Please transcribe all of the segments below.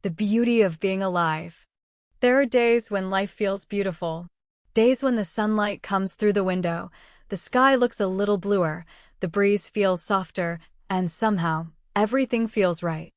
the beauty of being alive. There are days when life feels beautiful. Days when the sunlight comes through the window, the sky looks a little bluer, the breeze feels softer, and somehow, everything feels right.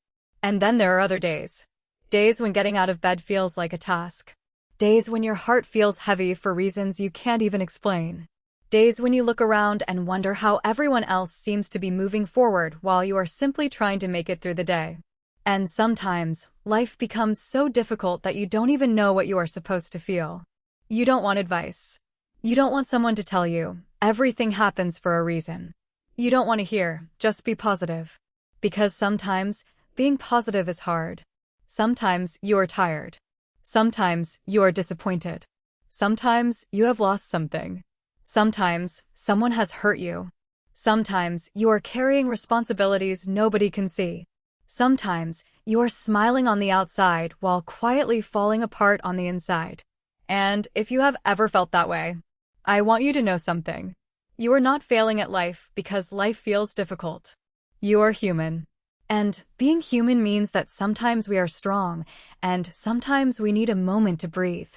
And then there are other days. Days when getting out of bed feels like a task. Days when your heart feels heavy for reasons you can't even explain. Days when you look around and wonder how everyone else seems to be moving forward while you are simply trying to make it through the day. And sometimes, life becomes so difficult that you don't even know what you are supposed to feel. You don't want advice. You don't want someone to tell you, everything happens for a reason. You don't want to hear, just be positive. Because sometimes, being positive is hard. Sometimes you are tired. Sometimes you are disappointed. Sometimes you have lost something. Sometimes someone has hurt you. Sometimes you are carrying responsibilities nobody can see. Sometimes you are smiling on the outside while quietly falling apart on the inside. And if you have ever felt that way, I want you to know something. You are not failing at life because life feels difficult. You are human. And being human means that sometimes we are strong, and sometimes we need a moment to breathe.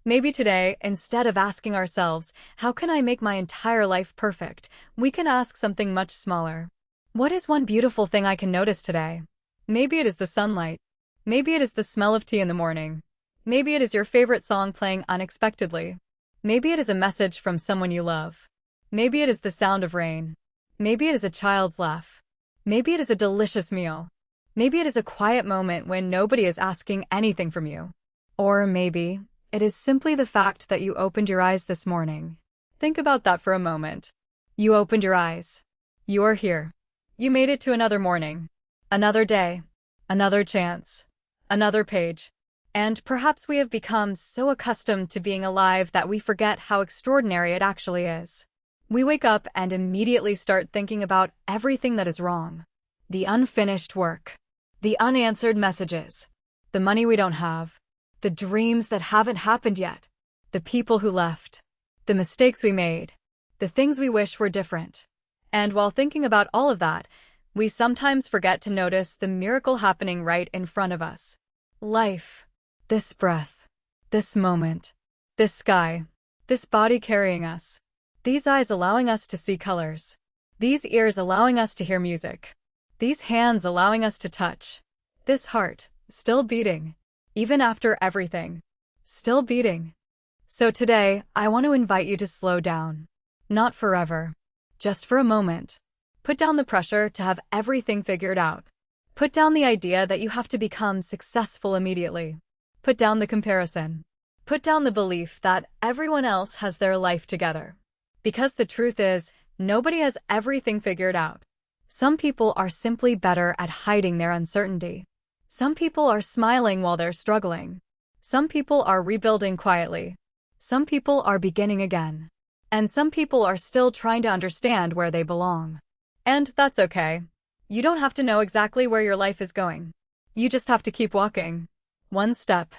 Maybe today, instead of asking ourselves, how can I make my entire life perfect, we can ask something much smaller. What is one beautiful thing I can notice today? Maybe it is the sunlight. Maybe it is the smell of tea in the morning. Maybe it is your favorite song playing unexpectedly. Maybe it is a message from someone you love. Maybe it is the sound of rain. Maybe it is a child's laugh. Maybe it is a delicious meal. Maybe it is a quiet moment when nobody is asking anything from you. Or maybe it is simply the fact that you opened your eyes this morning. Think about that for a moment. You opened your eyes. You are here. You made it to another morning, another day, another chance, another page. And perhaps we have become so accustomed to being alive that we forget how extraordinary it actually is. We wake up and immediately start thinking about everything that is wrong. The unfinished work, the unanswered messages, the money we don't have, the dreams that haven't happened yet, the people who left, the mistakes we made, the things we wish were different. And while thinking about all of that, we sometimes forget to notice the miracle happening right in front of us. Life, this breath, this moment, this sky, this body carrying us. These eyes allowing us to see colors. These ears allowing us to hear music. These hands allowing us to touch. This heart, still beating. Even after everything. Still beating. So today, I want to invite you to slow down. Not forever. Just for a moment. Put down the pressure to have everything figured out. Put down the idea that you have to become successful immediately. Put down the comparison. Put down the belief that everyone else has their life together. Because the truth is, nobody has everything figured out. Some people are simply better at hiding their uncertainty. Some people are smiling while they're struggling. Some people are rebuilding quietly. Some people are beginning again. And some people are still trying to understand where they belong. And that's okay. You don't have to know exactly where your life is going. You just have to keep walking. One step,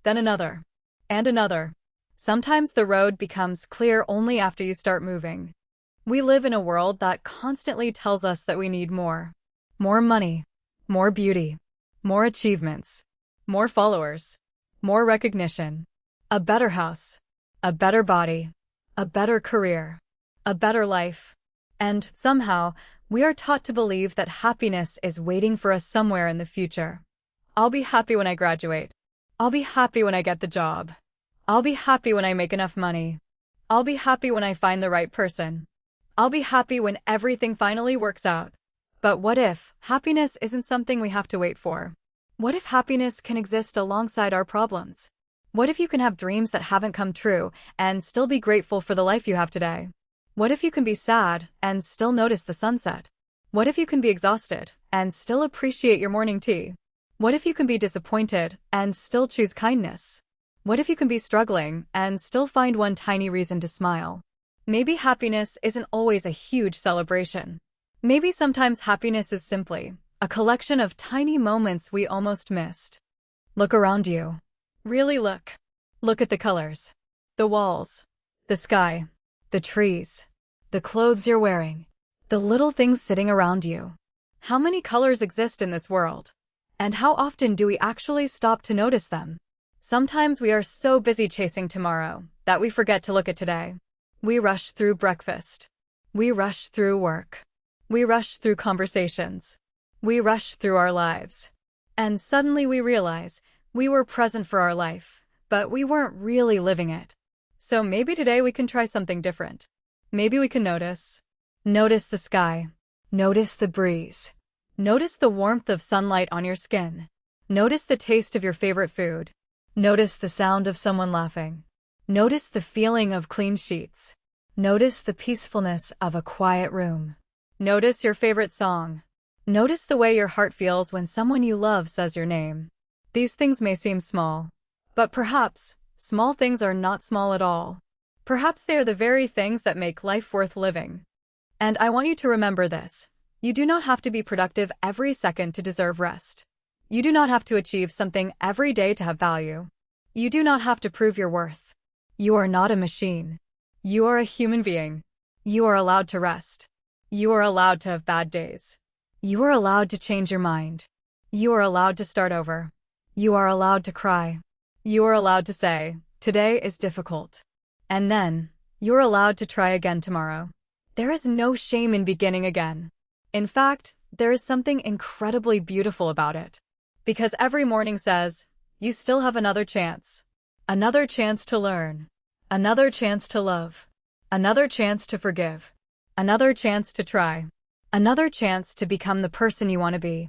then another, and another. Sometimes the road becomes clear only after you start moving. We live in a world that constantly tells us that we need more. More money, more beauty, more achievements, more followers, more recognition, a better house, a better body, a better career, a better life. And somehow, we are taught to believe that happiness is waiting for us somewhere in the future. I'll be happy when I graduate. I'll be happy when I get the job. I'll be happy when I make enough money. I'll be happy when I find the right person. I'll be happy when everything finally works out. But what if happiness isn't something we have to wait for? What if happiness can exist alongside our problems? What if you can have dreams that haven't come true and still be grateful for the life you have today? What if you can be sad and still notice the sunset? What if you can be exhausted and still appreciate your morning tea? What if you can be disappointed and still choose kindness? What if you can be struggling and still find one tiny reason to smile? Maybe happiness isn't always a huge celebration. Maybe sometimes happiness is simply a collection of tiny moments we almost missed. Look around you. Really look. Look at the colors. The walls. The sky. The trees. The clothes you're wearing. The little things sitting around you. How many colors exist in this world? And how often do we actually stop to notice them? Sometimes we are so busy chasing tomorrow that we forget to look at today. We rush through breakfast. We rush through work. We rush through conversations. We rush through our lives. And suddenly we realize we were present for our life, but we weren't really living it. So maybe today we can try something different. Maybe we can notice. Notice the sky. Notice the breeze. Notice the warmth of sunlight on your skin. Notice the taste of your favorite food. Notice the sound of someone laughing. Notice the feeling of clean sheets. Notice the peacefulness of a quiet room. Notice your favorite song. Notice the way your heart feels when someone you love says your name. These things may seem small, but perhaps small things are not small at all. Perhaps they are the very things that make life worth living. And I want you to remember this. You do not have to be productive every second to deserve rest. You do not have to achieve something every day to have value. You do not have to prove your worth. You are not a machine. You are a human being. You are allowed to rest. You are allowed to have bad days. You are allowed to change your mind. You are allowed to start over. You are allowed to cry. You are allowed to say, today is difficult. And then, you're allowed to try again tomorrow. There is no shame in beginning again. In fact, there is something incredibly beautiful about it. Because every morning says, you still have another chance. Another chance to learn. Another chance to love. Another chance to forgive. Another chance to try. Another chance to become the person you want to be.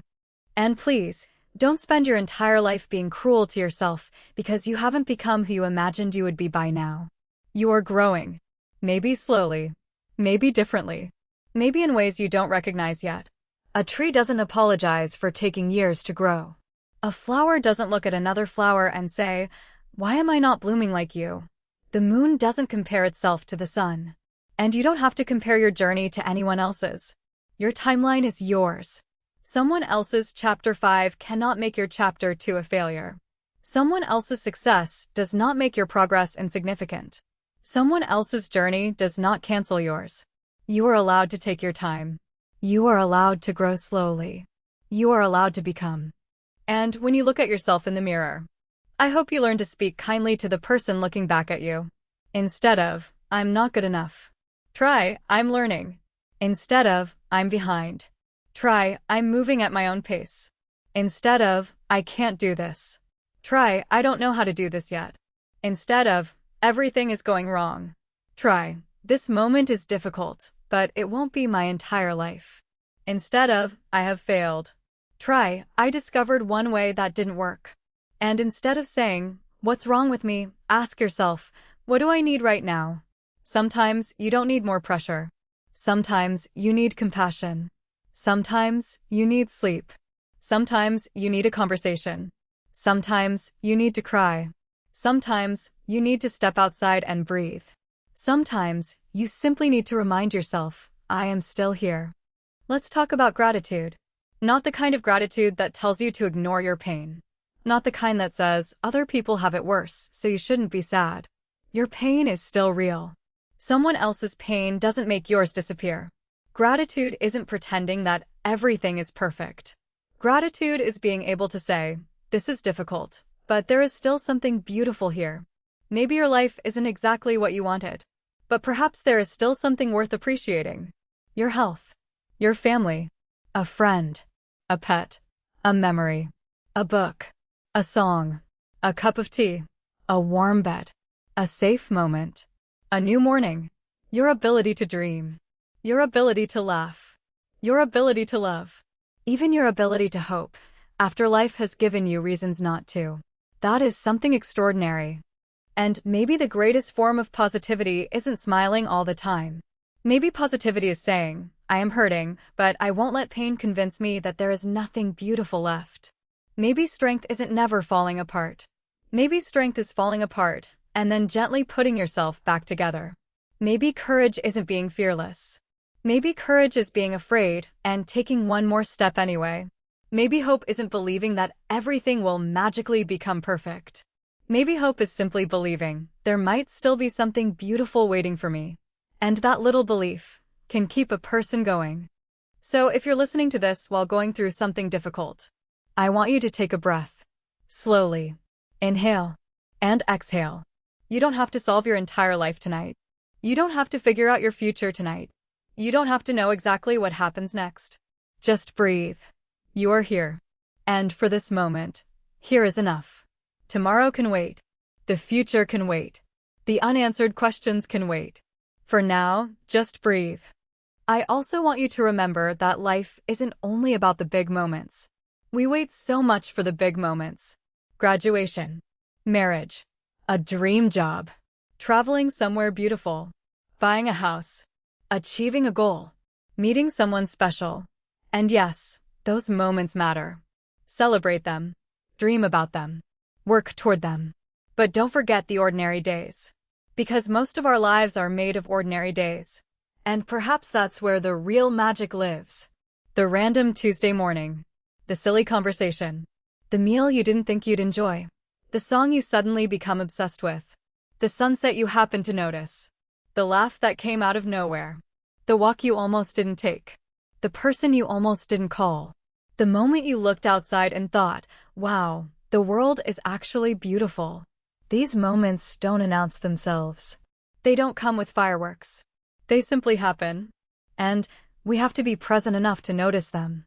And please, don't spend your entire life being cruel to yourself because you haven't become who you imagined you would be by now. You are growing. Maybe slowly. Maybe differently. Maybe in ways you don't recognize yet. A tree doesn't apologize for taking years to grow. A flower doesn't look at another flower and say, why am I not blooming like you? The moon doesn't compare itself to the sun. And you don't have to compare your journey to anyone else's. Your timeline is yours. Someone else's chapter 5 cannot make your chapter 2 a failure. Someone else's success does not make your progress insignificant. Someone else's journey does not cancel yours. You are allowed to take your time. You are allowed to grow slowly. You are allowed to become. And when you look at yourself in the mirror, I hope you learn to speak kindly to the person looking back at you. Instead of, I'm not good enough. Try, I'm learning. Instead of, I'm behind. Try, I'm moving at my own pace. Instead of, I can't do this. Try, I don't know how to do this yet. Instead of, everything is going wrong. Try, this moment is difficult, but it won't be my entire life. Instead of, I have failed. Try, I discovered one way that didn't work. And instead of saying, what's wrong with me, ask yourself, what do I need right now? Sometimes you don't need more pressure. Sometimes you need compassion. Sometimes you need sleep. Sometimes you need a conversation. Sometimes you need to cry. Sometimes you need to step outside and breathe. Sometimes you simply need to remind yourself, I am still here. Let's talk about gratitude. Not the kind of gratitude that tells you to ignore your pain. Not the kind that says, other people have it worse, so you shouldn't be sad. Your pain is still real. Someone else's pain doesn't make yours disappear. Gratitude isn't pretending that everything is perfect. Gratitude is being able to say, this is difficult, but there is still something beautiful here. Maybe your life isn't exactly what you wanted, but perhaps there is still something worth appreciating. Your health, your family, a friend, a pet, a memory, a book, a song, a cup of tea, a warm bed, a safe moment, a new morning, your ability to dream, your ability to laugh, your ability to love, even your ability to hope, after life has given you reasons not to. That is something extraordinary. And maybe the greatest form of positivity isn't smiling all the time. Maybe positivity is saying, I am hurting, but I won't let pain convince me that there is nothing beautiful left. Maybe strength isn't never falling apart. Maybe strength is falling apart, and then gently putting yourself back together. Maybe courage isn't being fearless. Maybe courage is being afraid and taking one more step anyway. Maybe hope isn't believing that everything will magically become perfect. Maybe hope is simply believing there might still be something beautiful waiting for me. And that little belief can keep a person going. So if you're listening to this while going through something difficult, I want you to take a breath. Slowly. Inhale. And exhale. You don't have to solve your entire life tonight. You don't have to figure out your future tonight. You don't have to know exactly what happens next. Just breathe. You are here. And for this moment, here is enough. Tomorrow can wait. The future can wait. The unanswered questions can wait. For now, just breathe. I also want you to remember that life isn't only about the big moments. We wait so much for the big moments. Graduation. Marriage. A dream job. Traveling somewhere beautiful. Buying a house. Achieving a goal. Meeting someone special. And yes, those moments matter. Celebrate them. Dream about them. Work toward them. But don't forget the ordinary days. Because most of our lives are made of ordinary days. And perhaps that's where the real magic lives. The random Tuesday morning. The silly conversation. The meal you didn't think you'd enjoy. The song you suddenly become obsessed with. The sunset you happen to notice. The laugh that came out of nowhere. The walk you almost didn't take. The person you almost didn't call. The moment you looked outside and thought, wow, the world is actually beautiful. These moments don't announce themselves. They don't come with fireworks. They simply happen. And we have to be present enough to notice them.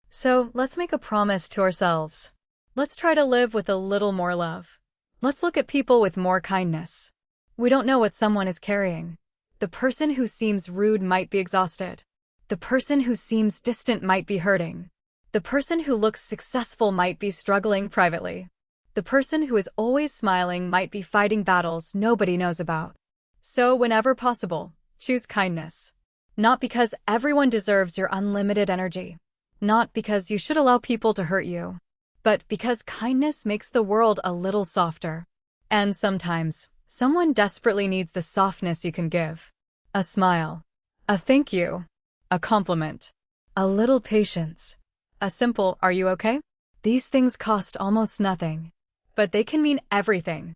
So let's make a promise to ourselves. Let's try to live with a little more love. Let's look at people with more kindness. We don't know what someone is carrying. The person who seems rude might be exhausted. The person who seems distant might be hurting. The person who looks successful might be struggling privately. The person who is always smiling might be fighting battles nobody knows about. So whenever possible, choose kindness. Not because everyone deserves your unlimited energy. Not because you should allow people to hurt you. But because kindness makes the world a little softer. And sometimes, someone desperately needs the softness you can give. A smile. A thank you. A compliment. A little patience. A simple, "Are you okay?" These things cost almost nothing. But they can mean everything.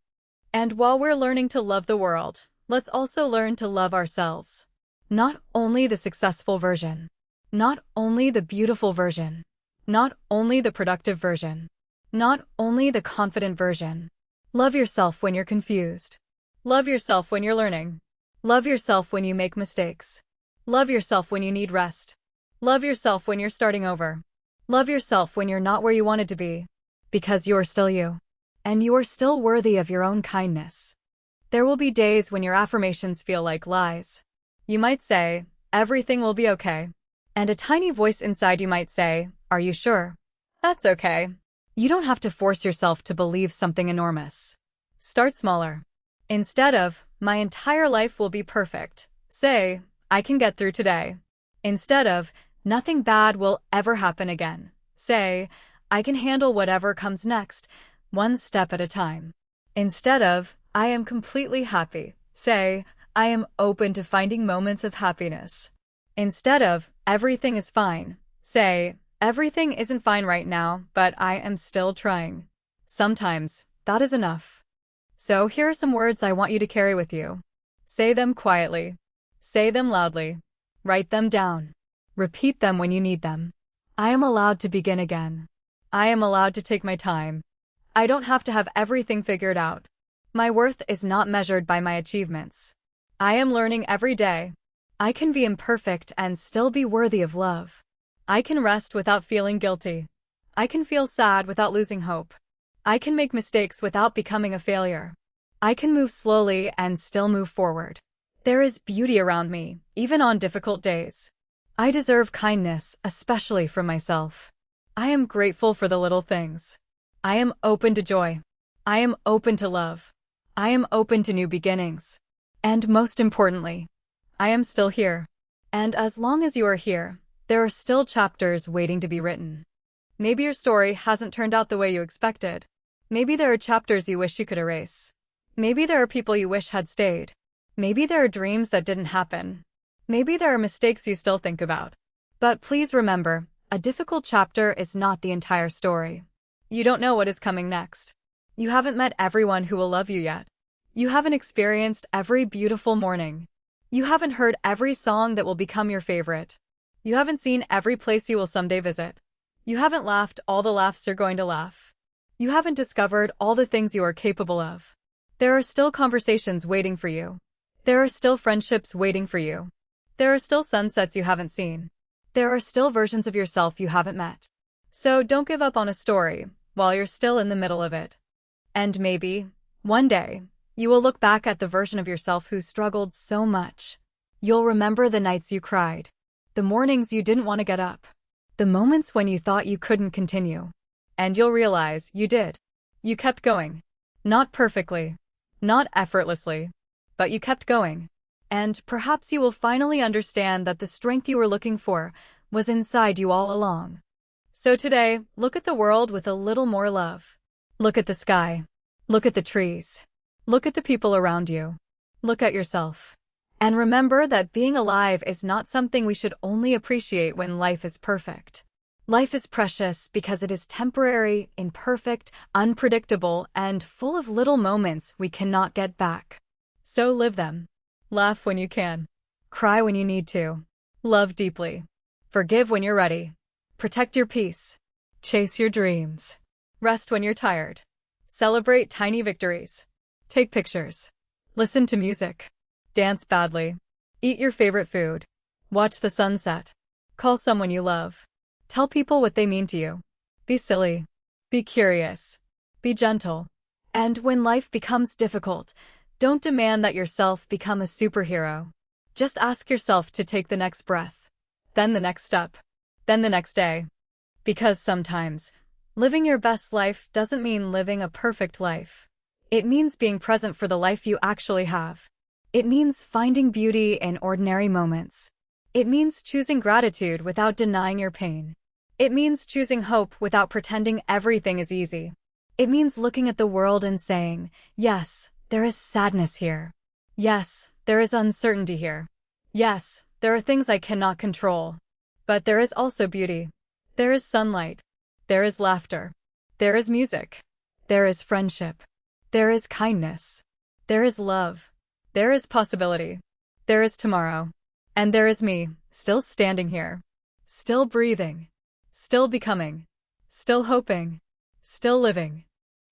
And while we're learning to love the world, let's also learn to love ourselves. Not only the successful version. Not only the beautiful version. Not only the productive version. Not only the confident version. Love yourself when you're confused. Love yourself when you're learning. Love yourself when you make mistakes. Love yourself when you need rest. Love yourself when you're starting over. Love yourself when you're not where you wanted to be. Because you are still you. And you are still worthy of your own kindness. There will be days when your affirmations feel like lies. You might say, "Everything will be okay." And a tiny voice inside you might say, "Are you sure?" That's okay. You don't have to force yourself to believe something enormous. Start smaller. Instead of, "My entire life will be perfect," say, "I can get through today." Instead of, "Nothing bad will ever happen again," say, "I can handle whatever comes next, one step at a time." Instead of, "I am completely happy," say, "I am open to finding moments of happiness." Instead of, "Everything is fine," say, "Everything isn't fine right now, but I am still trying." Sometimes, that is enough. So here are some words I want you to carry with you. Say them quietly. Say them loudly. Write them down. Repeat them when you need them. I am allowed to begin again. I am allowed to take my time. I don't have to have everything figured out. My worth is not measured by my achievements. I am learning every day. I can be imperfect and still be worthy of love. I can rest without feeling guilty. I can feel sad without losing hope. I can make mistakes without becoming a failure. I can move slowly and still move forward. There is beauty around me, even on difficult days. I deserve kindness, especially from myself. I am grateful for the little things. I am open to joy. I am open to love. I am open to new beginnings. And most importantly, I am still here. And as long as you are here, there are still chapters waiting to be written. Maybe your story hasn't turned out the way you expected. Maybe there are chapters you wish you could erase. Maybe there are people you wish had stayed. Maybe there are dreams that didn't happen. Maybe there are mistakes you still think about. But please remember, a difficult chapter is not the entire story. You don't know what is coming next. You haven't met everyone who will love you yet. You haven't experienced every beautiful morning. You haven't heard every song that will become your favorite. You haven't seen every place you will someday visit. You haven't laughed all the laughs you're going to laugh. You haven't discovered all the things you are capable of. There are still conversations waiting for you. There are still friendships waiting for you. There are still sunsets you haven't seen. There are still versions of yourself you haven't met. So don't give up on a story while you're still in the middle of it. And maybe, one day, you will look back at the version of yourself who struggled so much. You'll remember the nights you cried, the mornings you didn't want to get up, the moments when you thought you couldn't continue. And you'll realize you did. You kept going. Not perfectly, not effortlessly, but you kept going. And perhaps you will finally understand that the strength you were looking for was inside you all along. So today, look at the world with a little more love. Look at the sky. Look at the trees. Look at the people around you. Look at yourself. And remember that being alive is not something we should only appreciate when life is perfect. Life is precious because it is temporary, imperfect, unpredictable, and full of little moments we cannot get back. So live them. Laugh when you can. Cry when you need to. Love deeply. Forgive when you're ready. Protect your peace. Chase your dreams. Rest when you're tired. Celebrate tiny victories. Take pictures. Listen to music. Dance badly. Eat your favorite food. Watch the sunset. Call someone you love. Tell people what they mean to you. Be silly. Be curious. Be gentle. And when life becomes difficult, don't demand that yourself become a superhero. Just ask yourself to take the next breath. Then the next step. Then the next day. Because sometimes, living your best life doesn't mean living a perfect life. It means being present for the life you actually have. It means finding beauty in ordinary moments. It means choosing gratitude without denying your pain. It means choosing hope without pretending everything is easy. It means looking at the world and saying, yes, there is sadness here. Yes, there is uncertainty here. Yes, there are things I cannot control. But there is also beauty. There is sunlight. There is laughter. There is music. There is friendship. There is kindness. There is love. There is possibility. There is tomorrow. And there is me, still standing here. Still breathing. Still becoming. Still hoping. Still living.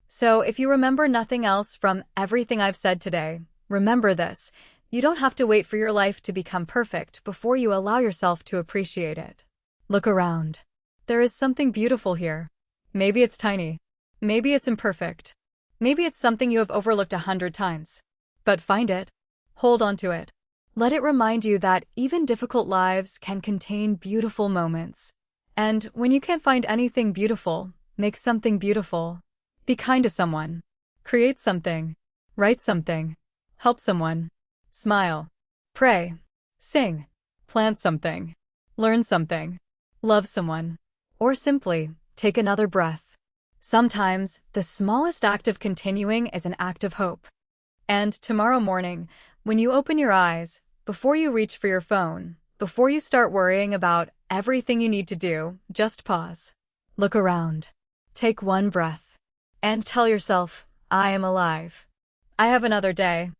So if you remember nothing else from everything I've said today, remember this. You don't have to wait for your life to become perfect before you allow yourself to appreciate it. Look around. There is something beautiful here. Maybe it's tiny. Maybe it's imperfect. Maybe it's something you have overlooked 100 times. But find it. Hold on to it. Let it remind you that even difficult lives can contain beautiful moments. And when you can't find anything beautiful, make something beautiful. Be kind to someone. Create something. Write something. Help someone. Smile. Pray. Sing. Plant something. Learn something. Love someone. Or simply, take another breath. Sometimes, the smallest act of continuing is an act of hope. And tomorrow morning, when you open your eyes, before you reach for your phone, before you start worrying about everything you need to do, just pause. Look around. Take one breath. And tell yourself, I am alive. I have another day.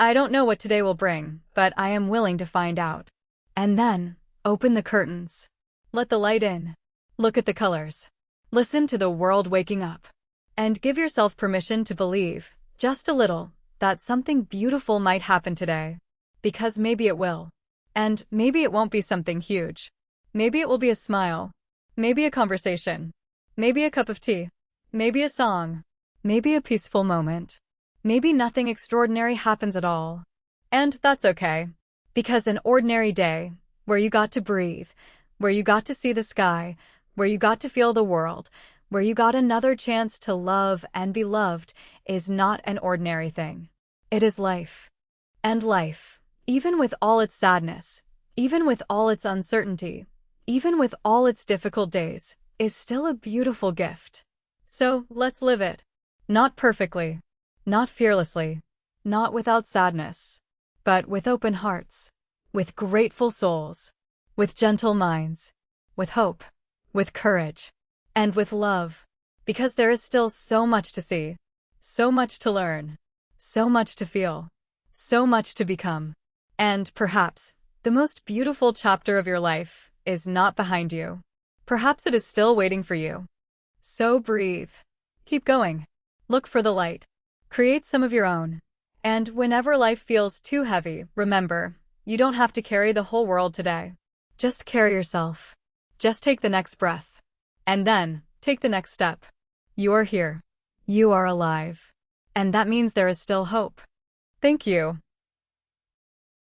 I don't know what today will bring, but I am willing to find out. And then, open the curtains. Let the light in. Look at the colors. Listen to the world waking up. And give yourself permission to believe, just a little, that something beautiful might happen today. Because maybe it will. And maybe it won't be something huge. Maybe it will be a smile. Maybe a conversation. Maybe a cup of tea. Maybe a song. Maybe a peaceful moment. Maybe nothing extraordinary happens at all. And that's okay. Because an ordinary day, where you got to breathe, where you got to see the sky, where you got to feel the world, where you got another chance to love and be loved, is not an ordinary thing. It is life. And life, even with all its sadness, even with all its uncertainty, even with all its difficult days, is still a beautiful gift. So, let's live it. Not perfectly. Not fearlessly. Not without sadness. But with open hearts. With grateful souls. With gentle minds. With hope. With courage. And with love. Because there is still so much to see. So much to learn. So much to feel. So much to become. And perhaps, the most beautiful chapter of your life is not behind you. Perhaps it is still waiting for you. So breathe. Keep going. Look for the light. Create some of your own. And whenever life feels too heavy, remember, you don't have to carry the whole world today. Just carry yourself. Just take the next breath. And then, take the next step. You are here. You are alive. And that means there is still hope. Thank you.